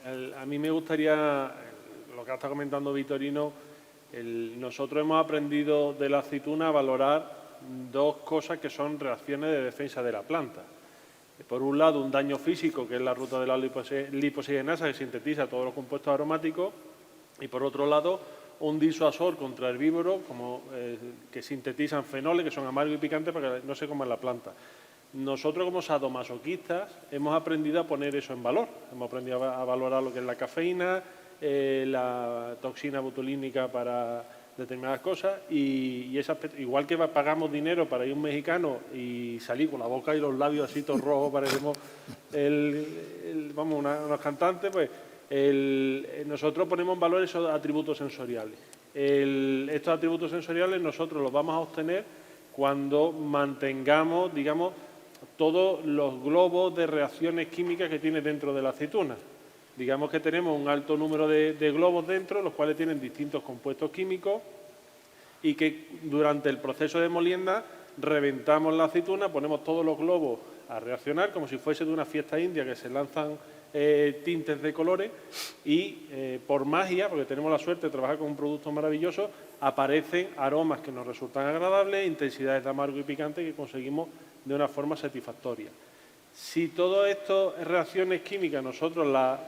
A mí me gustaría, lo que ha estado comentando Vitorino, nosotros hemos aprendido de la aceituna a valorar dos cosas que son reacciones de defensa de la planta. Por un lado, un daño físico, que es la ruta de la lipoxigenasa, que sintetiza todos los compuestos aromáticos, y por otro lado, un disuasor contra herbívoros, que sintetizan fenoles, que son amargos y picantes, para que no se coman la planta. Nosotros, como sadomasoquistas, hemos aprendido a poner eso en valor. Hemos aprendido a valorar lo que es la cafeína, la toxina botulínica para determinadas cosas, y ese aspecto, igual que pagamos dinero para ir a un mexicano y salir con la boca y los labios así todos rojos, parecemos unos cantantes, pues nosotros ponemos en valor esos atributos sensoriales. Estos atributos sensoriales nosotros los vamos a obtener cuando mantengamos, digamos, todos los globos de reacciones químicas que tiene dentro de la aceituna. Digamos que tenemos un alto número de globos dentro, los cuales tienen distintos compuestos químicos, y que durante el proceso de molienda reventamos la aceituna, ponemos todos los globos a reaccionar como si fuese de una fiesta india, que se lanzan tintes de colores, y por magia, porque tenemos la suerte de trabajar con un producto maravilloso, aparecen aromas que nos resultan agradables, intensidades de amargo y picante que conseguimos de una forma satisfactoria. Si todas estas reacciones químicas nosotros las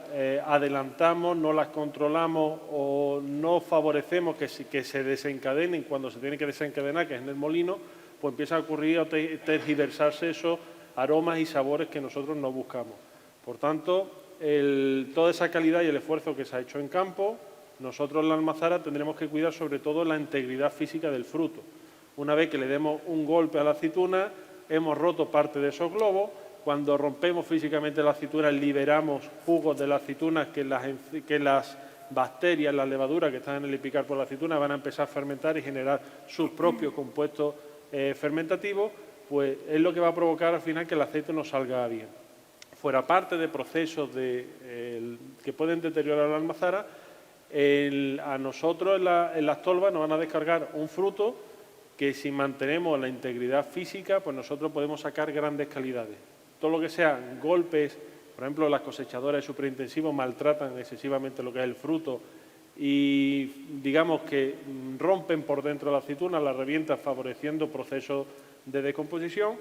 adelantamos, no las controlamos o no favorecemos que se desencadenen cuando se tiene que desencadenar, que es en el molino, pues empieza a ocurrir o tergiversarse esos aromas y sabores que nosotros no buscamos. Por tanto, toda esa calidad y el esfuerzo que se ha hecho en campo, nosotros en la almazara tendremos que cuidar sobre todo la integridad física del fruto. Una vez que le demos un golpe a la aceituna, hemos roto parte de esos globos. Cuando rompemos físicamente la aceituna, liberamos jugos de la aceituna que las bacterias, las levaduras que están en el epicarpo de la aceituna van a empezar a fermentar y generar sus propios compuestos fermentativos, pues es lo que va a provocar al final que el aceite no salga bien. Fuera parte de procesos que pueden deteriorar la almazara, a nosotros en las tolvas nos van a descargar un fruto que, si mantenemos la integridad física, pues nosotros podemos sacar grandes calidades. Todo lo que sean golpes, por ejemplo, las cosechadoras de superintensivos maltratan excesivamente lo que es el fruto y, digamos, que rompen por dentro la aceituna, la revientan favoreciendo procesos de descomposición.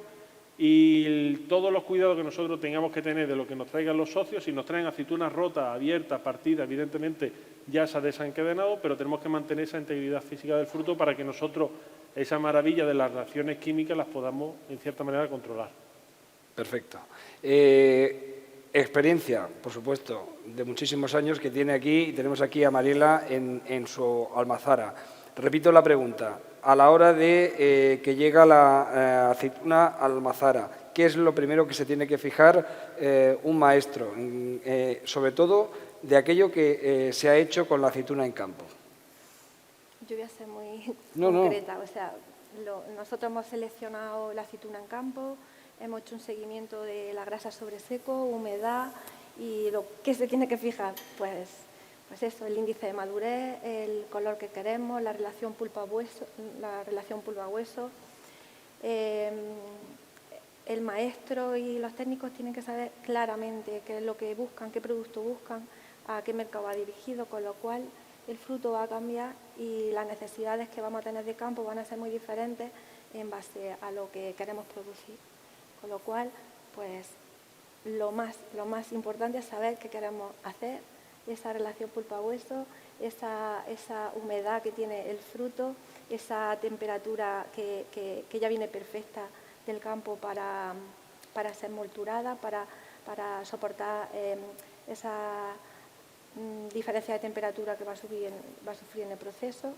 Y todos los cuidados que nosotros tengamos que tener de lo que nos traigan los socios, si nos traen aceitunas rotas, abiertas, partidas, evidentemente ya se ha desencadenado, pero tenemos que mantener esa integridad física del fruto para que nosotros esa maravilla de las reacciones químicas las podamos, en cierta manera, controlar. Perfecto. Experiencia, por supuesto, de muchísimos años que tiene aquí, y tenemos aquí a Mariela en su almazara. Repito la pregunta. A la hora de que llega la aceituna a la almazara, ¿qué es lo primero que se tiene que fijar un maestro? Sobre todo de aquello que se ha hecho con la aceituna en campo. Yo voy a ser muy concreta. O sea, nosotros hemos seleccionado la aceituna en campo, hemos hecho un seguimiento de la grasa sobre seco, humedad, y lo que se tiene que fijar, pues eso, el índice de madurez, el color que queremos, la relación pulpa-hueso, el maestro y los técnicos tienen que saber claramente qué es lo que buscan, qué producto buscan, a qué mercado va dirigido, con lo cual el fruto va a cambiar y las necesidades que vamos a tener de campo van a ser muy diferentes en base a lo que queremos producir. Con lo cual, pues lo más importante es saber qué queremos hacer, esa relación pulpa-hueso, esa humedad que tiene el fruto, esa temperatura que ya viene perfecta del campo para ser molturada, para soportar esa diferencia de temperatura que va a sufrir en el proceso,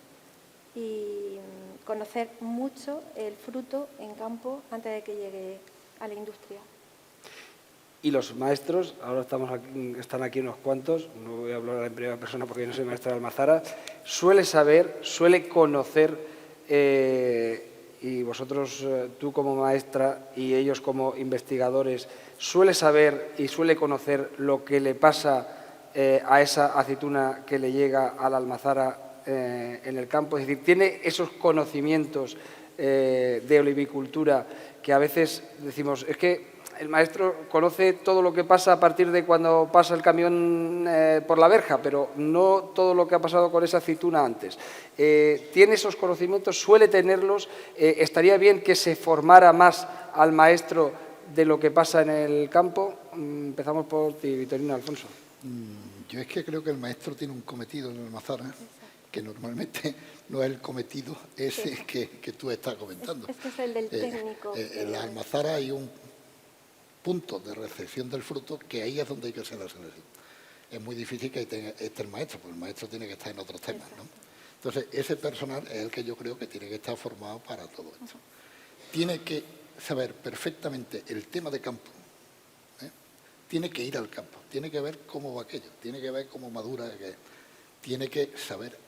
y conocer mucho el fruto en campo antes de que llegue a la industria. Y los maestros, ahora están aquí unos cuantos, no voy a hablar en primera persona porque yo no soy maestro de almazara, suele conocer, y vosotros, tú como maestra y ellos como investigadores, suele saber y suele conocer lo que le pasa a esa aceituna que le llega a la almazara en el campo. Es decir, tiene esos conocimientos de olivicultura que a veces decimos, es que el maestro conoce todo lo que pasa a partir de cuando pasa el camión por la verja, pero no todo lo que ha pasado con esa aceituna antes. ¿Tiene esos conocimientos? ¿Suele tenerlos? ¿Estaría bien que se formara más al maestro de lo que pasa en el campo? Empezamos por ti, Vitorino. Alfonso. Yo es que creo que el maestro tiene un cometido en el Almazara, que normalmente no es el cometido ese que tú estás comentando. Este es el del técnico. En la Almazara hay un punto de recepción del fruto que ahí es donde hay que hacer la selección. Es muy difícil que esté el maestro, porque el maestro tiene que estar en otros temas, ¿no? Entonces, ese personal es el que yo creo que tiene que estar formado para todo esto. Tiene que saber perfectamente el tema de campo, tiene que ir al campo, tiene que ver cómo va aquello, tiene que ver cómo madura, tiene que saber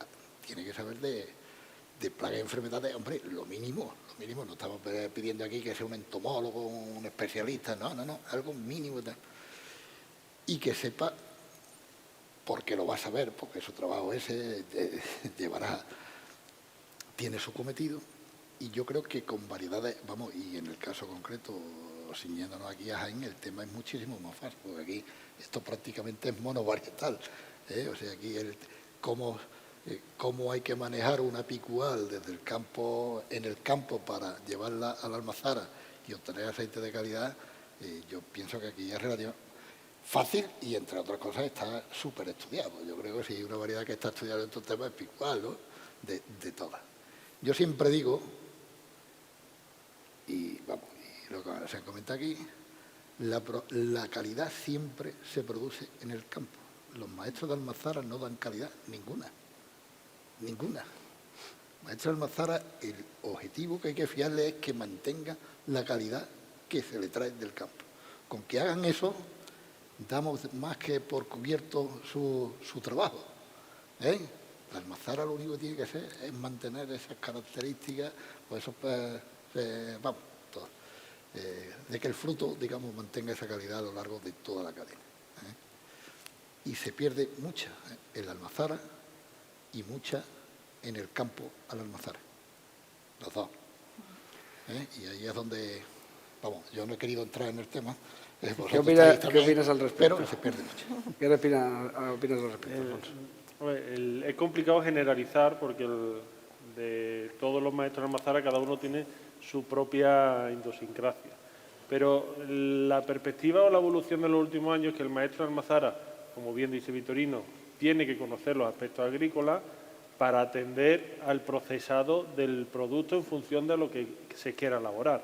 de plagas y enfermedades. Hombre, lo mínimo, no estamos pidiendo aquí que sea un entomólogo, un especialista, no, algo mínimo. Y que sepa, porque lo va a saber, porque su trabajo ese tiene su cometido, y yo creo que con variedades, vamos, y en el caso concreto, ciñéndonos aquí a Jaén, el tema es muchísimo más fácil, porque aquí esto prácticamente es monovarietal, o sea, aquí cómo hay que manejar una picual desde el campo, en el campo para llevarla a la Almazara y obtener aceite de calidad, yo pienso que aquí es relativamente fácil y, entre otras cosas, está súper estudiado. Yo creo que si hay una variedad que está estudiada en estos temas es picual, ¿no? De todas. Yo siempre digo, y vamos, lo que se comenta aquí, la calidad siempre se produce en el campo. Los maestros de Almazara no dan calidad ninguna. Maestro de Almazara, el objetivo que hay que fiarle es que mantenga la calidad que se le trae del campo. Con que hagan eso, damos más que por cubierto su trabajo. La Almazara lo único que tiene que hacer es mantener esas características, o esos, vamos, todo, de que el fruto, digamos, mantenga esa calidad a lo largo de toda la cadena. Y se pierde mucha en la Almazara y mucha en el campo a la Almazara. Los dos. Y ahí es donde, vamos, yo no he querido entrar en el tema. ¿Qué opinas al respecto? Pero se pierde mucho. ¿Qué opinas al respecto, Alfonso? Es complicado generalizar porque de todos los maestros de Almazara cada uno tiene su propia idiosincrasia. Pero la perspectiva o la evolución de los últimos años es que el maestro de Almazara, como bien dice Vitorino, tiene que conocer los aspectos agrícolas para atender al procesado del producto en función de lo que se quiera elaborar.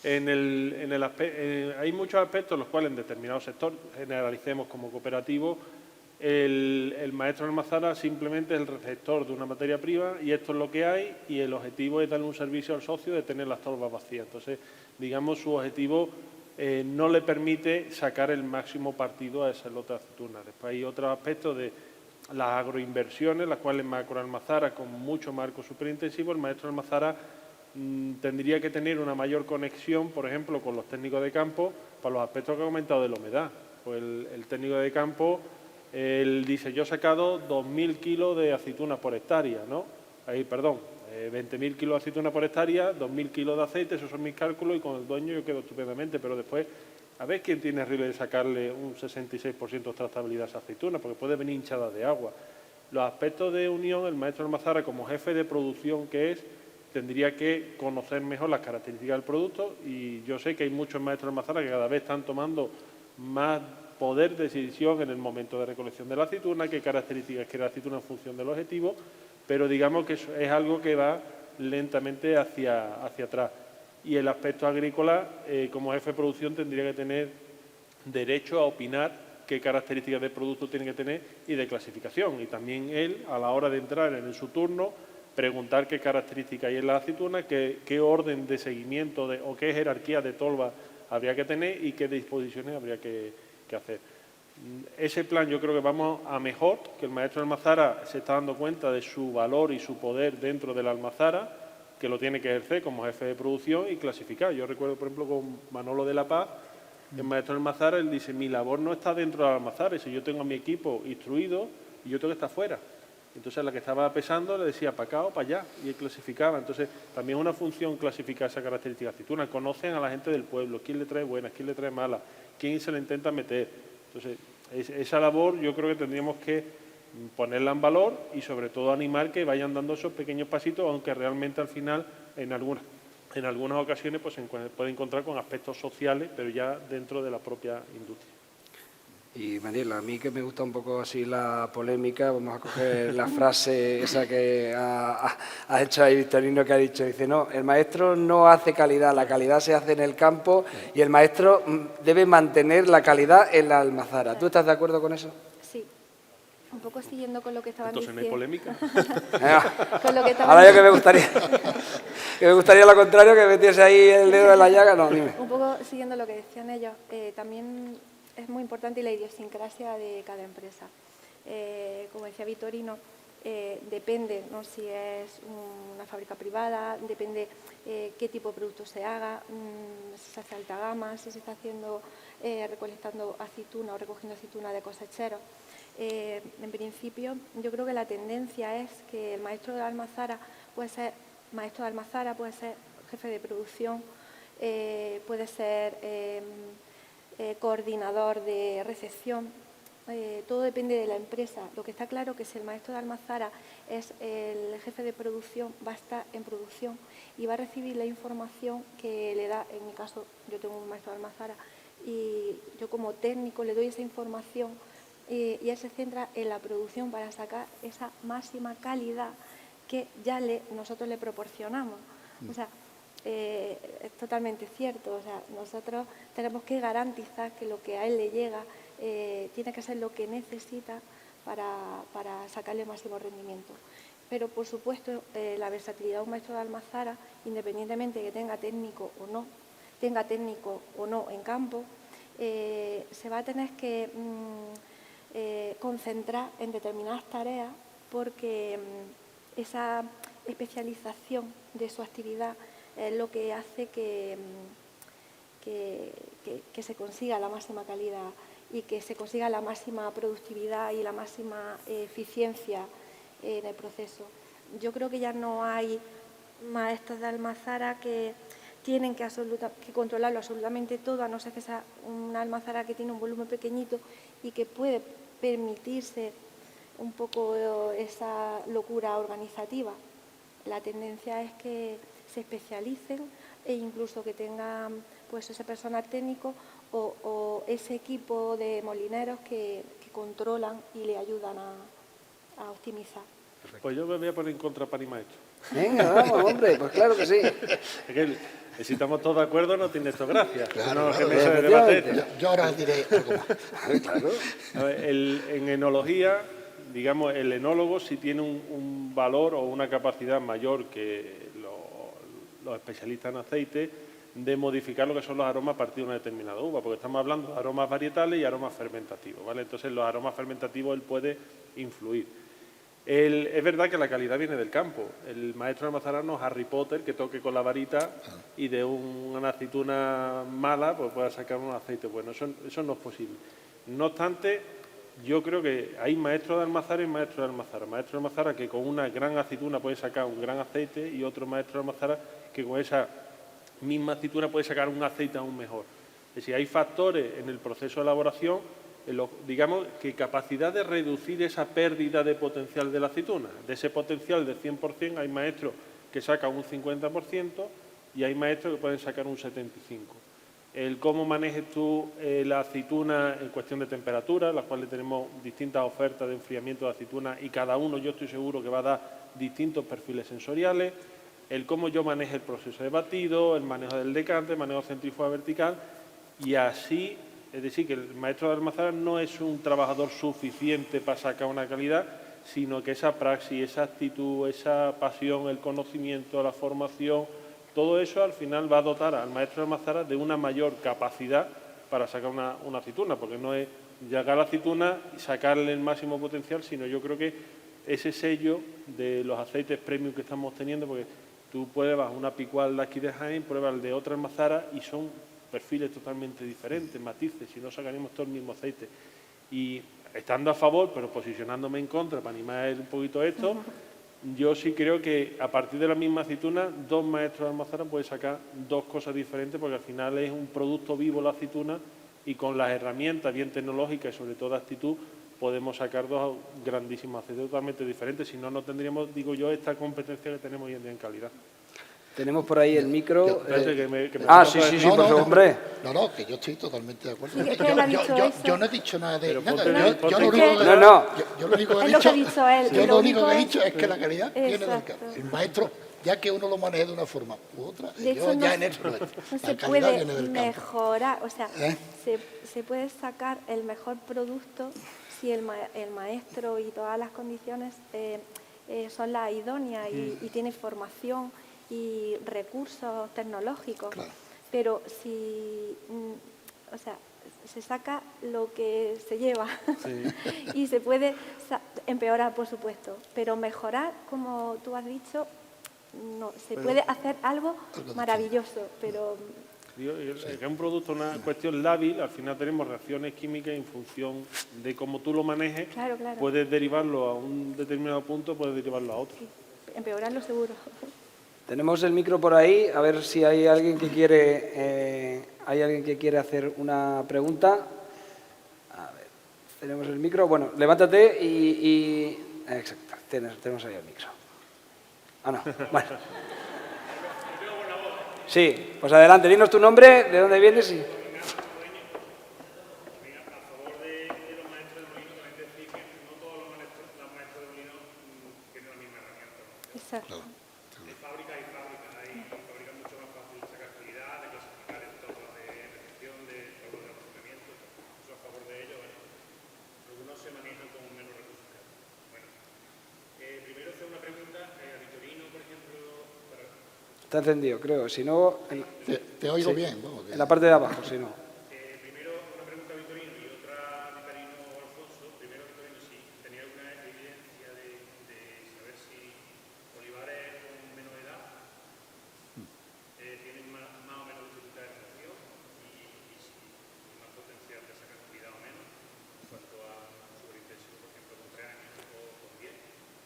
Hay muchos aspectos en los cuales en determinado sector, generalicemos como cooperativo, el maestro de Almazara simplemente es el receptor de una materia prima y esto es lo que hay, y el objetivo es darle un servicio al socio de tener las tolvas vacías. Entonces, digamos, su objetivo no le permite sacar el máximo partido a ese lote de aceitunas. Después hay otros aspectos de las agroinversiones, las cuales el maestro de Almazara, con mucho marco superintensivo, el maestro de Almazara tendría que tener una mayor conexión, por ejemplo, con los técnicos de campo, para los aspectos que he comentado de la humedad. Pues el técnico de campo, él dice, yo he sacado 2.000 kilos de aceitunas por hectárea, ¿no? 20.000 kilos de aceituna por hectárea, 2.000 kilos de aceite, esos son mis cálculos, y con el dueño yo quedo estupendamente, pero después, a ver quién tiene riesgo de sacarle un 66% de trazabilidad a esa aceituna, porque puede venir hinchada de agua. Los aspectos de unión, el maestro Almazara, como jefe de producción que es, tendría que conocer mejor las características del producto, y yo sé que hay muchos maestros Almazara que cada vez están tomando más poder de decisión en el momento de recolección de la aceituna, qué características quiere la aceituna en función del objetivo, pero digamos que eso es algo que va lentamente hacia atrás. Y el aspecto agrícola, como jefe de producción, tendría que tener derecho a opinar qué características de producto tiene que tener y de clasificación. Y también él, a la hora de entrar en su turno, preguntar qué características hay en la aceituna, qué orden de seguimiento o qué jerarquía de tolva habría que tener y qué disposiciones habría que hacer. Ese plan yo creo que vamos a mejor, que el maestro Almazara se está dando cuenta de su valor y su poder dentro de la Almazara, que lo tiene que ejercer como jefe de producción y clasificar. Yo recuerdo, por ejemplo, con Manolo de la Paz, el maestro Almazara, él dice, mi labor no está dentro de la Almazara, si yo tengo a mi equipo instruido y yo tengo que estar fuera. Entonces, a la que estaba pesando le decía para acá o para allá, y él clasificaba. Entonces, también es una función clasificar esa característica de aceituna. Conocen a la gente del pueblo, quién le trae buenas, quién le trae malas, quién se le intenta meter. Entonces, esa labor yo creo que tendríamos que ponerla en valor y sobre todo animar que vayan dando esos pequeños pasitos, aunque realmente al final en algunas ocasiones pues se puede encontrar con aspectos sociales, pero ya dentro de la propia industria. Y Mariela, a mí que me gusta un poco así la polémica, vamos a coger la frase esa que ha hecho ahí Victorino, que ha dicho, dice, no, el maestro no hace calidad, la calidad se hace en el campo y el maestro debe mantener la calidad en la almazara. ¿Tú estás de acuerdo con eso? Sí, un poco siguiendo con lo que estaban Entonces no hay diciendo. polémica. Con lo que estaban Ahora yo que me gustaría lo contrario, que metiese ahí el dedo en la llaga, no, dime. Un poco siguiendo lo que decían ellos, también es muy importante la idiosincrasia de cada empresa. Como decía Vitorino, depende, ¿no?, si es una fábrica privada, depende qué tipo de producto se haga, si se hace alta gama, si se está haciendo recolectando aceituna o recogiendo aceituna de cosecheros. En principio, yo creo que la tendencia es que el maestro de almazara puede ser maestro de almazara, puede ser jefe de producción, puede ser coordinador de recepción, todo depende de la empresa. Lo que está claro que si el maestro de almazara es el jefe de producción, va a estar en producción y va a recibir la información que le da, en mi caso yo tengo un maestro de almazara y yo como técnico le doy esa información y él se centra en la producción para sacar esa máxima calidad que ya nosotros le proporcionamos. O sea, es totalmente cierto. O sea, nosotros tenemos que garantizar que lo que a él le llega tiene que ser lo que necesita para sacarle el máximo rendimiento. Pero, por supuesto, la versatilidad de un maestro de almazara, independientemente de que tenga técnico o no en campo, se va a tener que concentrar en determinadas tareas porque esa especialización de su actividad es lo que hace que se consiga la máxima calidad y que se consiga la máxima productividad y la máxima eficiencia en el proceso. Yo creo que ya no hay maestros de almazara que tienen que controlarlo absolutamente todo, a no ser que sea una almazara que tiene un volumen pequeñito y que puede permitirse un poco esa locura organizativa. La tendencia es que se especialicen e incluso que tengan pues ese personal técnico o ese equipo de molineros que controlan y le ayudan a optimizar. Pues yo me voy a poner en contra para maestro. Venga, vamos, hombre, pues claro que sí. Es que si estamos todos de acuerdo no tiene esto gracia. Claro, no, que claro, mesa de debate. Yo ahora diré algo más. Claro. A ver, en enología, digamos, el enólogo sí tiene un valor o una capacidad mayor que los especialistas en aceite de modificar lo que son los aromas a partir de una determinada uva, porque estamos hablando de aromas varietales y aromas fermentativos, ¿vale? Entonces, los aromas fermentativos él puede influir. Es verdad que la calidad viene del campo. El maestro de almazara no es Harry Potter que toque con la varita y de una aceituna mala pues pueda sacar un aceite bueno. Eso no es posible. No obstante, yo creo que hay maestros de almazara y maestros de almazara. Maestros de almazara que con una gran aceituna puede sacar un gran aceite y otro maestro de almazara que con esa misma aceituna puede sacar un aceite aún mejor. Es decir, hay factores en el proceso de elaboración, digamos, que capacidad de reducir esa pérdida de potencial de la aceituna. De ese potencial de 100% hay maestros que sacan un 50% y hay maestros que pueden sacar un 75%. El cómo manejes tú la aceituna en cuestión de temperatura, las cuales tenemos distintas ofertas de enfriamiento de aceituna y cada uno yo estoy seguro que va a dar distintos perfiles sensoriales. El cómo yo maneje el proceso de batido, el manejo del decante, el manejo centrífuga vertical y así, es decir, que el maestro de almazara no es un trabajador suficiente para sacar una calidad, sino que esa praxis, esa actitud, esa pasión, el conocimiento, la formación, todo eso al final va a dotar al maestro de almazara de una mayor capacidad para sacar una aceituna, porque no es llegar a la aceituna y sacarle el máximo potencial, sino yo creo que ese sello de los aceites premium que estamos teniendo, porque tú pruebas una picual de aquí de Jaén, pruebas el de otra almazara y son perfiles totalmente diferentes, matices, si no sacaríamos todo el mismo aceite. Y estando a favor, pero posicionándome en contra para animar un poquito esto, yo sí creo que a partir de la misma aceituna, 2 maestros de almazara pueden sacar 2 cosas diferentes, porque al final es un producto vivo la aceituna y con las herramientas bien tecnológicas y sobre todo de actitud podemos sacar 2 grandísimos aceites totalmente diferentes. Si no, no tendríamos, digo yo, esta competencia que tenemos hoy en día en calidad. Tenemos por ahí el micro. Espérate, que me sí, toca sí, decir. sí, por favor, hombre. No, que yo estoy totalmente de acuerdo. Sí, que él ha dicho eso. Yo no he dicho nada de Pero nada. ponte- Yo lo ponte- único que- No, no. yo lo único que he Es lo que dicho, ha dicho él, yo y lo lo único único que he es- dicho es que la calidad viene del Exacto. campo. El maestro, ya que uno lo maneje de una forma u otra, De yo hecho, ya no, en eso no entro. no La se calidad puede viene del campo. mejorar, o sea, ¿Eh? se puede sacar el mejor producto si el maestro y todas las condiciones son las idóneas y tiene formación y recursos tecnológicos. Claro. Pero si, o sea, se saca lo que se lleva y se puede empeorar, por supuesto, pero mejorar, como tú has dicho, no, se puede hacer algo maravilloso, pero Digo, es un producto, una cuestión lábil, al final tenemos reacciones químicas y en función de cómo tú lo manejes, Claro, claro. puedes derivarlo a un determinado punto, puedes derivarlo a otro. empeorarlo seguro. Tenemos el micro por ahí, a ver si hay alguien que quiere hacer una pregunta. A ver, tenemos el micro. Bueno, levántate y exacto, tenemos ahí el micro. Ah, no, bueno. Sí, pues adelante, dinos tu nombre, de dónde vienes y... Exacto. Está encendido, creo. Si no, Te oigo sí, bien. Vamos, en la parte de abajo, si no.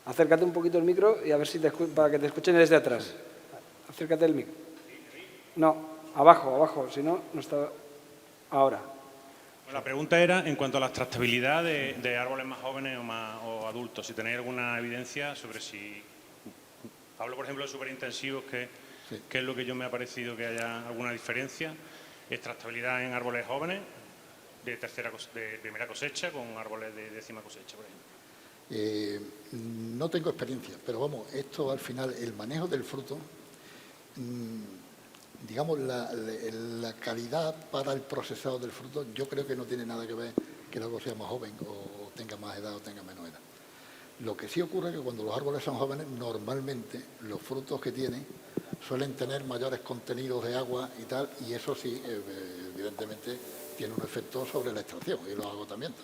Acércate un poquito el micro y a ver si para que te escuchen desde atrás. Acércate el micro. No, abajo, si no, no está... Ahora. La pregunta era en cuanto a la tractabilidad de árboles más jóvenes o adultos, si tenéis alguna evidencia sobre si... Hablo, por ejemplo, de superintensivos, que es lo que yo me ha parecido que haya alguna diferencia. Es tractabilidad en árboles jóvenes, de primera cosecha, con árboles de 10ª cosecha, por ejemplo. No tengo experiencia, pero vamos, esto al final, el manejo del fruto, digamos, la calidad para el procesado del fruto, yo creo que no tiene nada que ver que el árbol sea más joven o tenga más edad o tenga menos edad. Lo que sí ocurre es que cuando los árboles son jóvenes, normalmente los frutos que tienen suelen tener mayores contenidos de agua y tal, y eso sí, evidentemente, tiene un efecto sobre la extracción y los agotamientos.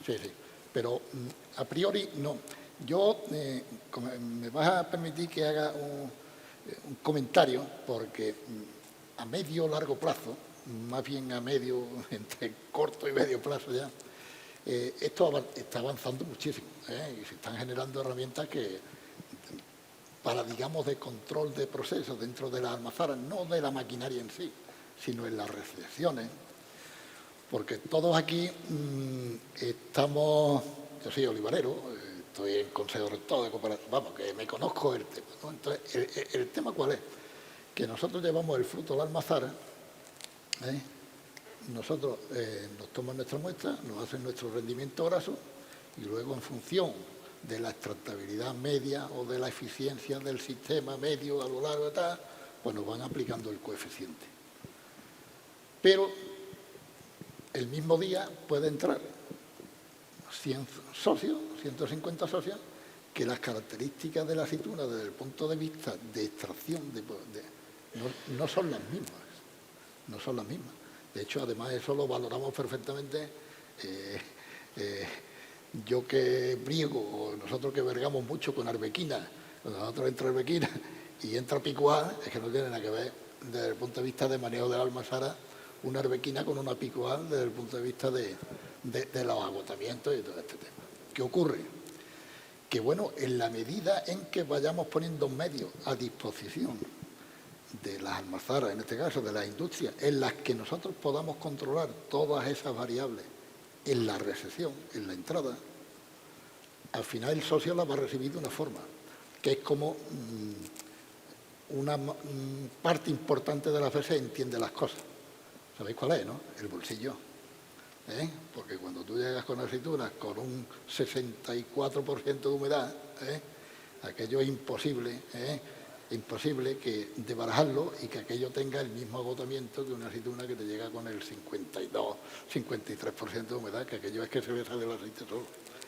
Sí, sí. Pero a priori no. Yo, me vas a permitir que haga un comentario, porque a medio o largo plazo, más bien a medio, entre corto y medio plazo ya, esto está avanzando muchísimo, y se están generando herramientas que, para, digamos, de control de procesos dentro de las almazaras, no de la maquinaria en sí, sino en las recepciones, porque todos aquí estamos, yo soy olivarero, estoy en consejo rector de cooperativa, vamos, que me conozco el tema, ¿no? Entonces, el tema ¿cuál es? Que nosotros llevamos el fruto a la almazara, nosotros nos toman nuestra muestra, nos hacen nuestro rendimiento graso y luego en función de la extractabilidad media o de la eficiencia del sistema medio a lo largo de tal, pues nos van aplicando el coeficiente. Pero el mismo día puede entrar 100 socios, 150 socios, que las características de la aceituna desde el punto de vista de extracción no son las mismas. No son las mismas. De hecho, además, eso lo valoramos perfectamente. Yo que briego, o nosotros que vergamos mucho con arbequina, cuando nosotros entra arbequina y entra picuá, es que no tiene nada que ver desde el punto de vista de manejo de la almazara una arbequina con una picoa desde el punto de vista de los agotamientos y todo este tema. ¿Qué ocurre? Que bueno, en la medida en que vayamos poniendo medios a disposición de las almazaras, en este caso de las industrias, en las que nosotros podamos controlar todas esas variables en la recepción, en la entrada, al final el socio la va a recibir de una forma, que es como una parte importante de las veces entiende las cosas. ¿Sabéis cuál es, no? El bolsillo. Porque cuando tú llegas con aceitunas con un 64% de humedad, aquello es imposible, imposible que de barajarlo y que aquello tenga el mismo agotamiento que una aceituna que te llega con el 52, 53% de humedad, que aquello es que se le sale el aceite solo.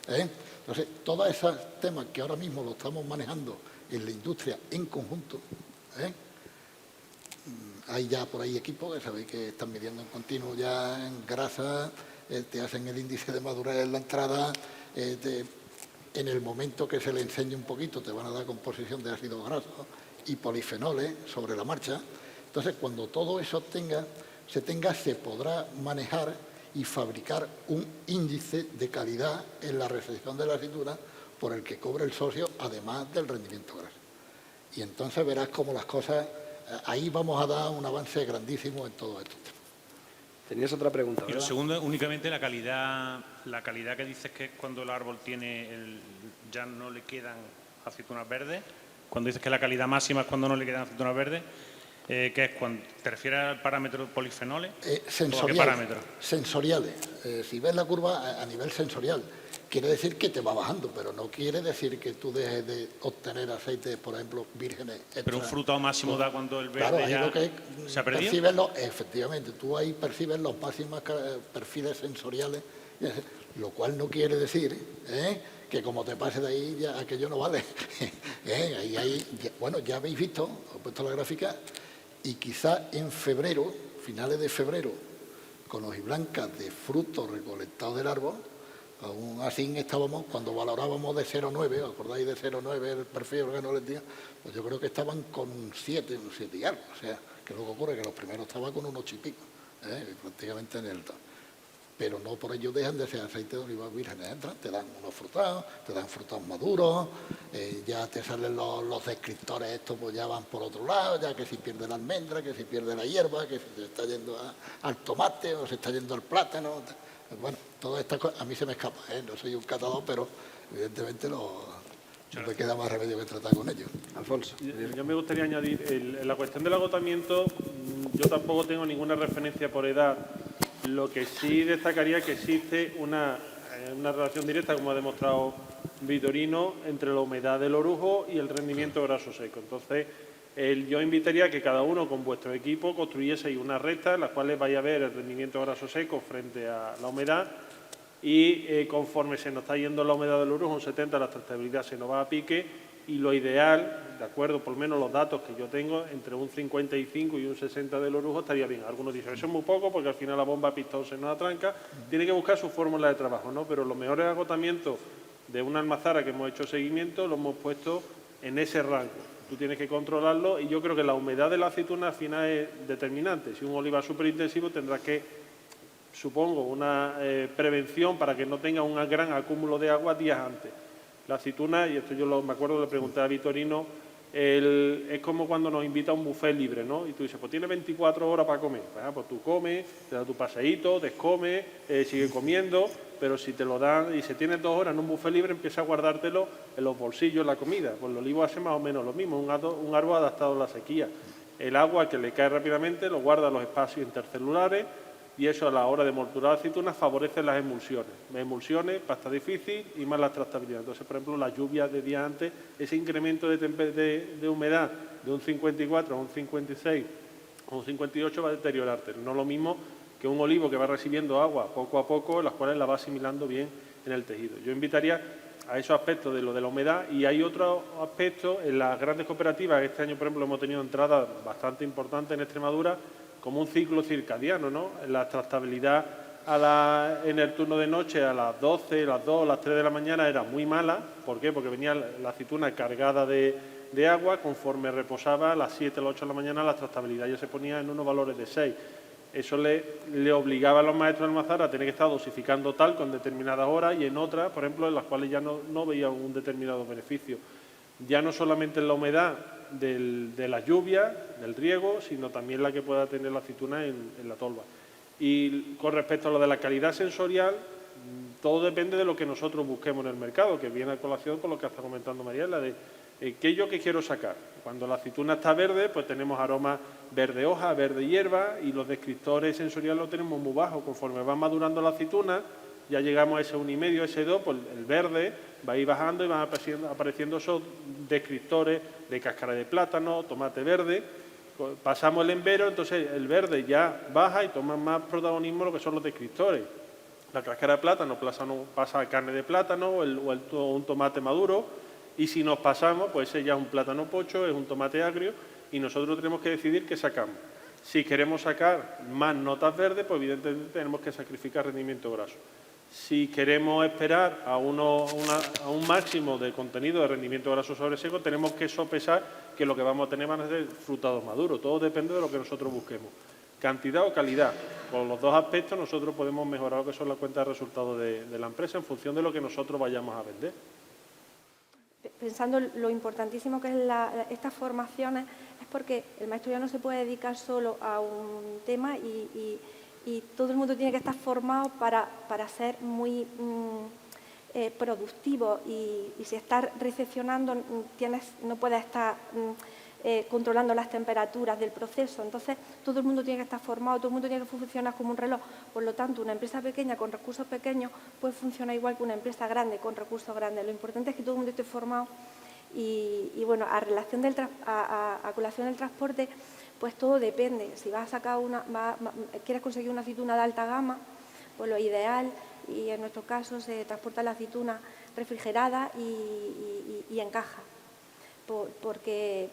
Entonces, todos esos temas que ahora mismo lo estamos manejando en la industria en conjunto, hay ya por ahí equipos que sabéis que están midiendo en continuo ya en grasa, te hacen el índice de madurez en la entrada, en el momento que se le enseñe un poquito te van a dar composición de ácidos grasos y polifenoles sobre la marcha. Entonces, cuando todo eso se podrá manejar y fabricar un índice de calidad en la recepción de la aceituna por el que cobre el socio, además del rendimiento graso. Y entonces verás cómo las cosas, ahí vamos a dar un avance grandísimo en todo esto. Tenías otra pregunta, Y ¿verdad? lo segundo, únicamente la calidad que dices que es cuando el árbol tiene, ya no le quedan aceitunas verdes. Cuando dices que la calidad máxima es cuando no le quedan aceitunas verdes, ¿qué es? ¿Te refieres al parámetro de polifenoles? Sensoriales. ¿O a qué parámetro? Sensoriales. Si ves la curva a nivel sensorial, quiere decir que te va bajando, pero no quiere decir que tú dejes de obtener aceites, por ejemplo, vírgenes. Extra. Pero un frutado máximo da cuando el verde claro, ahí ya lo que se ha perdido. Efectivamente, tú ahí percibes los máximos perfiles sensoriales, lo cual no quiere decir que como te pases de ahí ya aquello no vale. Bueno, ya habéis visto, os he puesto la gráfica, y quizá en febrero, finales de febrero, con hojiblancas de frutos recolectados del árbol, aún así estábamos, cuando valorábamos de 0,9, ¿os acordáis de 0,9 el perfil organoléptico? Pues yo creo que estaban con un 7 y algo. O sea, que luego ocurre que los primeros estaban con un 8 y pico, prácticamente en el top. Pero no por ello dejan de ser aceite de oliva vírgenes. Entran, te dan unos frutados, te dan frutos maduros, ya te salen los descriptores, estos pues ya van por otro lado, ya que si pierde la almendra, que si pierde la hierba, que si se está yendo al tomate o se está yendo al plátano. Bueno, todas estas cosas a mí se me escapa, no soy un catador, pero evidentemente no me queda más remedio que tratar con ellos. Alfonso. Yo me gustaría añadir, en la cuestión del agotamiento, yo tampoco tengo ninguna referencia por edad. Lo que sí destacaría es que existe una relación directa, como ha demostrado Vitorino, entre la humedad del orujo y el rendimiento graso seco. Entonces, yo invitaría a que cada uno con vuestro equipo construyese unas rectas en las cuales vaya a ver el rendimiento graso seco frente a la humedad y conforme se nos está yendo la humedad del orujo, un 70, la trazabilidad se nos va a pique y lo ideal, de acuerdo, por lo menos los datos que yo tengo, entre un 55 y un 60 del orujo estaría bien. Algunos dicen, eso es muy poco porque al final la bomba pistón se nos atranca, tiene que buscar su fórmula de trabajo, ¿no? Pero los mejores agotamientos de una almazara que hemos hecho seguimiento lo hemos puesto en ese rango. Tú tienes que controlarlo y yo creo que la humedad de la aceituna al final es determinante. Si un olivar súper intensivo tendrás que, supongo, una prevención para que no tenga un gran acúmulo de agua días antes. La aceituna, y esto yo me acuerdo, le pregunté a Vitorino, es como cuando nos invita a un buffet libre, ¿no? Y tú dices, pues tienes 24 horas para comer. Pues tú comes, te das tu paseíto, descomes, sigue comiendo, pero si te lo dan y si tienes 2 horas en un buffet libre, empieza a guardártelo en los bolsillos la comida. Pues el olivo hace más o menos lo mismo, un árbol adaptado a la sequía. El agua que le cae rápidamente lo guarda en los espacios intercelulares y eso a la hora de molturar aceitunas favorece las emulsiones, pasta difícil y más la tractabilidad. Entonces, por ejemplo, las lluvias de día antes, ese incremento de humedad de un 54 a un 56 o un 58 va a deteriorarte. No lo mismo que un olivo que va recibiendo agua poco a poco, las cuales la va asimilando bien en el tejido. Yo invitaría a esos aspectos de lo de la humedad y hay otros aspectos en las grandes cooperativas. Este año, por ejemplo, hemos tenido entradas bastante importantes en Extremadura, como un ciclo circadiano, ¿no? La tractabilidad en el turno de noche a las 12, las 2, las 3 de la mañana era muy mala. ¿Por qué? Porque venía la aceituna cargada de agua, conforme reposaba a las 7, a las 8 de la mañana la tractabilidad ya se ponía en unos valores de 6. eso le obligaba a los maestros de Almazara a tener que estar dosificando tal con determinadas horas y en otras, por ejemplo, en las cuales ya no veían un determinado beneficio. Ya no solamente en la humedad de las lluvias, del riego, sino también la que pueda tener la aceituna en la tolva. Y con respecto a lo de la calidad sensorial, todo depende de lo que nosotros busquemos en el mercado, que viene a colación con lo que está comentando Mariela, de qué yo que quiero sacar. Cuando la aceituna está verde, pues tenemos aromas verde hoja, verde hierba, y los descriptores sensoriales los tenemos muy bajos. Conforme va madurando la aceituna, ya llegamos a ese 1,5, ese 2, pues el verde va a ir bajando y van apareciendo esos descriptores de cáscara de plátano, tomate verde. Pasamos el embero, entonces el verde ya baja y toma más protagonismo lo que son los descriptores. La cáscara de plátano pasa a carne de plátano o un tomate maduro, y si nos pasamos, pues ese ya es un plátano pocho, es un tomate agrio, y nosotros tenemos que decidir qué sacamos. Si queremos sacar más notas verdes, pues evidentemente tenemos que sacrificar rendimiento graso. Si queremos esperar a un máximo de contenido de rendimiento graso sobre seco, tenemos que sopesar que lo que vamos a tener van a ser frutados maduros. Todo depende de lo que nosotros busquemos. Cantidad o calidad. Con los dos aspectos nosotros podemos mejorar lo que son las cuentas de resultados de la empresa en función de lo que nosotros vayamos a vender. Pensando lo importantísimo que es estas formaciones, es porque el maestro ya no se puede dedicar solo a un tema y todo el mundo tiene que estar formado para ser muy productivo, y si estás recepcionando no puedes estar controlando las temperaturas del proceso. Entonces todo el mundo tiene que estar formado, todo el mundo tiene que funcionar como un reloj. Por lo tanto, una empresa pequeña con recursos pequeños puede funcionar igual que una empresa grande con recursos grandes. Lo importante es que todo el mundo esté formado y bueno, a colación del transporte, pues todo depende. Si vas a sacar quieres conseguir una aceituna de alta gama, pues lo ideal, y en nuestro caso se transporta la aceituna refrigerada y en caja, porque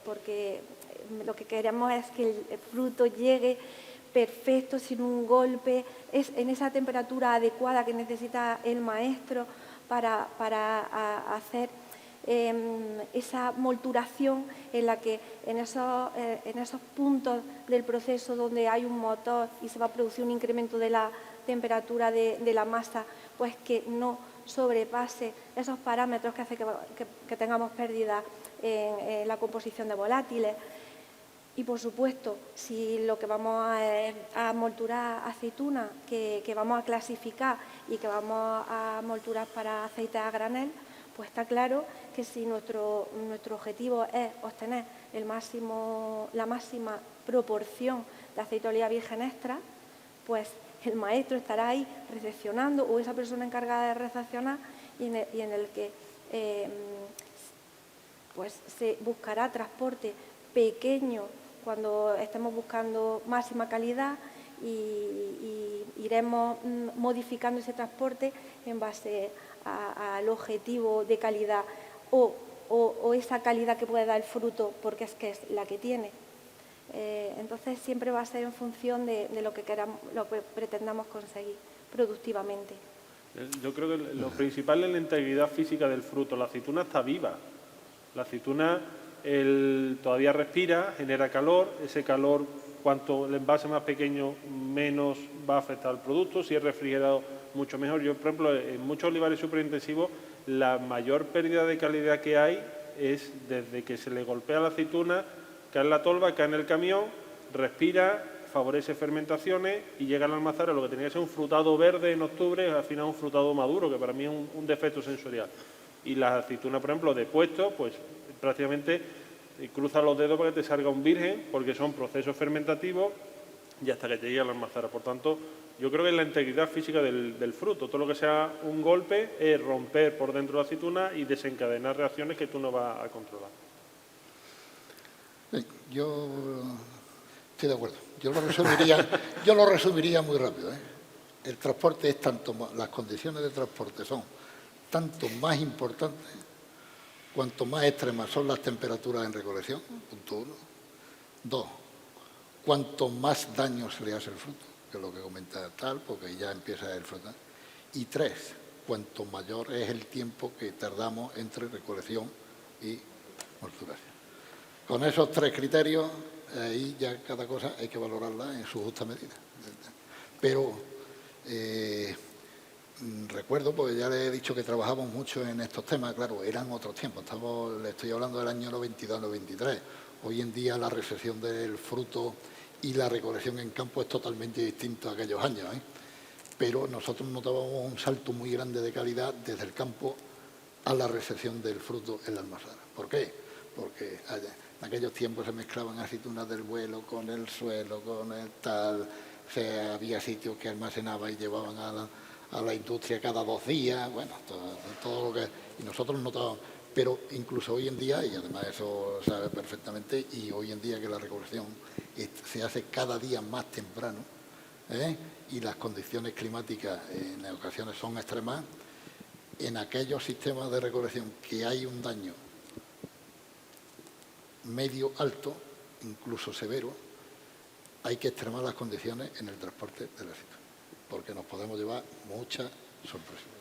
lo que queremos es que el fruto llegue perfecto, sin un golpe, es en esa temperatura adecuada que necesita el maestro para hacer esa molturación en la que en esos puntos del proceso donde hay un motor y se va a producir un incremento de la temperatura de la masa, pues que no sobrepase esos parámetros que hace que tengamos pérdidas en la composición de volátiles. Y por supuesto, si lo que vamos a molturar aceituna, que vamos a clasificar y que vamos a molturar para aceites a granel, pues está claro que si nuestro objetivo es obtener la máxima proporción de aceite de oliva virgen extra, pues el maestro estará ahí recepcionando, o esa persona encargada de recepcionar, y en el que pues se buscará transporte pequeño cuando estemos buscando máxima calidad, y iremos modificando ese transporte en base al objetivo de calidad o esa calidad que puede dar el fruto, porque es que es la que tiene. Entonces siempre va a ser en función de lo que pretendamos conseguir productivamente. Yo creo que lo principal es la integridad física del fruto. La aceituna está viva. La aceituna todavía respira, genera calor. Ese calor, cuanto el envase más pequeño, menos va a afectar al producto. Si es refrigerado, mucho mejor. Yo, por ejemplo, en muchos olivares superintensivos, la mayor pérdida de calidad que hay es desde que se le golpea la aceituna, cae en la tolva, cae en el camión, respira, favorece fermentaciones y llega al almazara. Lo que tenía que ser un frutado verde en octubre, al final un frutado maduro, que para mí es un defecto sensorial. Y las aceitunas, por ejemplo, de puesto, pues prácticamente cruza los dedos para que te salga un virgen, porque son procesos fermentativos y hasta que te llegue al almazara. Por tanto, yo creo que es la integridad física del fruto. Todo lo que sea un golpe es romper por dentro la aceituna y desencadenar reacciones que tú no vas a controlar. Yo estoy de acuerdo. Yo lo resumiría muy rápido. El transporte es las condiciones de transporte son tanto más importantes cuanto más extremas son las temperaturas en recolección, punto 1. 2, cuanto más daño se le hace al fruto, que es lo que comenta tal, porque ya empieza el fruto. Y 3, cuanto mayor es el tiempo que tardamos entre recolección y molturación. Con esos 3 criterios, ahí ya cada cosa hay que valorarla en su justa medida. Pero recuerdo, porque ya le he dicho que trabajamos mucho en estos temas, claro, eran otros tiempos, le estoy hablando del año 92-93. Hoy en día la recepción del fruto y la recolección en campo es totalmente distinto a aquellos años, ¿eh? Pero nosotros notábamos un salto muy grande de calidad desde el campo a la recepción del fruto en la almazara. ¿Por qué? Porque en aquellos tiempos se mezclaban aceitunas del vuelo con el suelo, con el tal, o sea, había sitios que almacenaban y llevaban a la industria cada 2 días, bueno, todo lo que... Y nosotros notábamos, pero incluso hoy en día, y además eso sabe perfectamente, y hoy en día que la recolección se hace cada día más temprano, y las condiciones climáticas en ocasiones son extremas, en aquellos sistemas de recolección que hay un daño medio alto, incluso severo, hay que extremar las condiciones en el transporte del éxito, porque nos podemos llevar muchas sorpresas.